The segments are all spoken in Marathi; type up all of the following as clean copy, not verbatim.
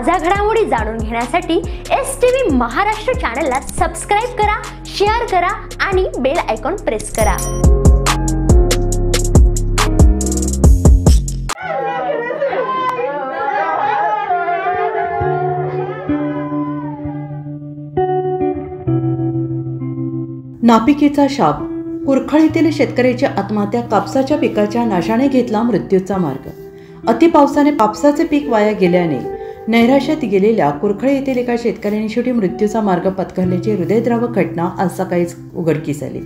ताज्या घडामोडी जाणून घेण्यासाठी STV महाराष्ट्र चॅनलला सबस्क्राइब करा, शेअर करा आणि बेल आयकॉन प्रेस करा। नापिकीचा शाप, कुरखळीतील शेतकऱ्याची आत्महत्या, कापसाच्या पिकाच्या नाशाने घेतला मृत्यूचा मार्ग। अतिपावसाने कापसाचे पीक वाया गेल्याने नैराश्यात गेलेल्या कुरखळी येथील एका शेतकऱ्याने शेवटी मृत्यूचा मार्ग पत्करल्याची हृदयद्रावक घटना आज सकाळीच उघडकीस आली।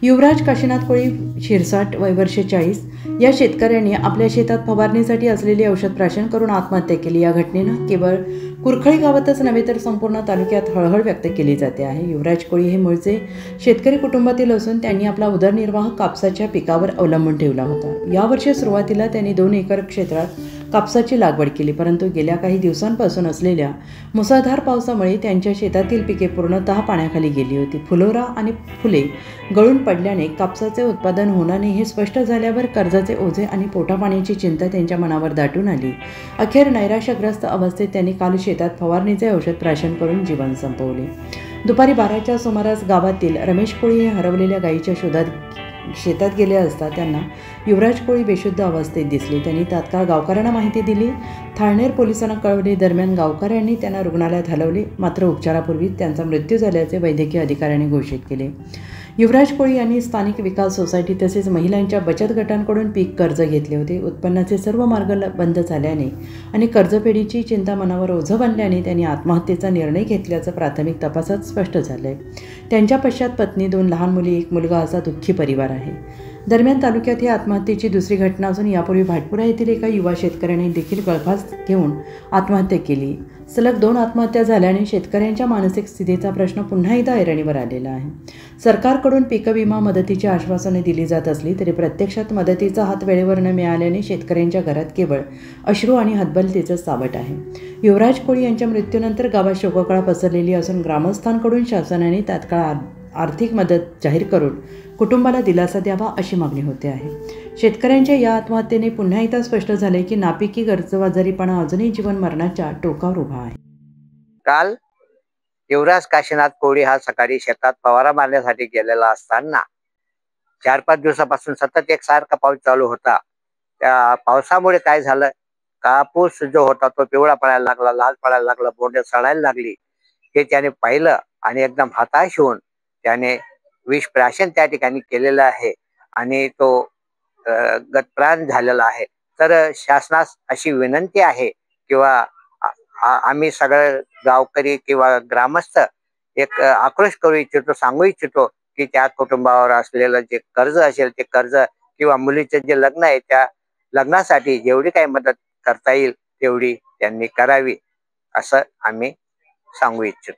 युवराज काशीनाथ कोळी, शिरसाट, वय वर्ष 40 या शेतकऱ्याने आपल्या शेतात फवारणीसाठी असलेले औषध प्राशन करून आत्महत्या केली। या घटनेनं केवळ कुरखळी गावातच नव्हे तर संपूर्ण तालुक्यात हळहळ व्यक्त केली जाते आहे। युवराज कोळी हे मूळचे शेतकरी कुटुंबातील असून त्यांनी आपला उदरनिर्वाह कापसाच्या पिकावर अवलंबून ठेवला होता। यावर्षी सुरुवातीला त्यांनी 2 एकर क्षेत्रात कापसाची लागवड केली, परंतु गेल्या काही दिवसांपासून असलेल्या मुसळधार पावसामुळे त्यांच्या शेतातील पिके पूर्णतः पाण्याखाली गेली होती। फुलोरा आणि फुले गळून पडल्याने कापसाचे उत्पादन होणार नाही हे स्पष्ट झाल्यावर कर्जाचे ओझे आणि पोटापाण्याची चिंता त्यांच्या मनावर दाटून आली। अखेर नैराश्यग्रस्त अवस्थेत त्यांनी काल शेतात फवारणीचे औषध प्राशन करून जीवन संपवले। दुपारी 12च्या सुमारास गावातील रमेश कोळी हे हरवलेल्या गायीच्या शोधात शेतात गेले असता त्यांना युवराज कोळी बेशुद्ध अवस्थेत दिसले। त्यांनी तात्काळ गावकऱ्यांना माहिती दिली। थाळनेर पोलिसांना कळवले। दरम्यान गावकऱ्यांनी त्यांना रुग्णालयात हलवले, मात्र उपचारापूर्वी त्यांचा मृत्यू झाल्याचे वैद्यकीय अधिकाऱ्यांनी घोषित केले। युवराज कोळी यांनी स्थानिक विकास सोसायटी तसेच महिलांच्या बचत गटांकडून पीक कर्ज घेतले होते। उत्पन्नाचे सर्व मार्ग बंद झाल्याने आणि कर्जफेडीची चिंता मनावर ओझं बनल्याने त्यांनी आत्महत्येचा निर्णय घेतल्याचं प्राथमिक तपासात स्पष्ट झालंय। त्यांच्या पश्चात पत्नी, 2 लहान मुली, 1 मुलगा असा दुःखी परिवार आहे। दरम्यान तालुक्यात ही आत्महत्येची दुसरी घटना असून यापूर्वी भाटपुरा येथील एका युवा शेतकऱ्याने देखील गळफास घेऊन आत्महत्या केली। सलग 2 आत्महत्या झाल्याने शेतकऱ्यांच्या मानसिक स्थितीचा प्रश्न पुन्हा एकदा ऐरणीवर आलेला आहे। सरकारकडून पीक विमा मदतीची आश्वासने दिली जात असली तरी प्रत्यक्षात मदतीचा हात वेळेवर न मिळाल्याने शेतकऱ्यांच्या घरात केवळ अश्रू आणि हतबलतेचं सावट आहे। युवराज कोळी यांच्या मृत्यूनंतर गावात शोककळा पसरलेली असून ग्रामस्थांकडून शासनाने तात्काळ आर्थिक मदत जाहीर करून कुटुंबाला दिलासा द्यावा अशी मागणी होते आहे। शेतकऱ्यांच्या या आत्महत्येने पुन्हा एकदा स्पष्ट झाले की नापिकी, कर्जबाजारीपणा अजूनही जीवन मरणाच्या टोकावर उभा आहे। काल युवराज काशीनाथ कोळी हा सकाळी शेतात फवारा मारण्यासाठी गेलेला असताना 4-5 दिवसापासून सतत एकसारखा पाऊस चालू होता। त्या पावसामुळे काय झालं, कापूस जो होता तो पिवळा पडायला लागला, लाल पडायला लागला, बोंडे सडायला लागली। हे त्याने पाहिलं आणि एकदम हताश होऊन त्याने विष प्राशन त्या ठिकाणी केलेलं आहे आणि तो गतप्राण झालेला आहे। तर शासनास अशी विनंती आहे किंवा आम्ही सगळे गावकरी किंवा ग्रामस्थ एक आक्रोश करू इच्छितो, सांगू इच्छितो की त्या कुटुंबावर असलेलं जे कर्ज असेल ते कर्ज किंवा मुलीचे जे लग्न आहे त्या लग्नासाठी जेवढी काही मदत करता येईल तेवढी त्यांनी करावी असं आम्ही सांगू इच्छितो।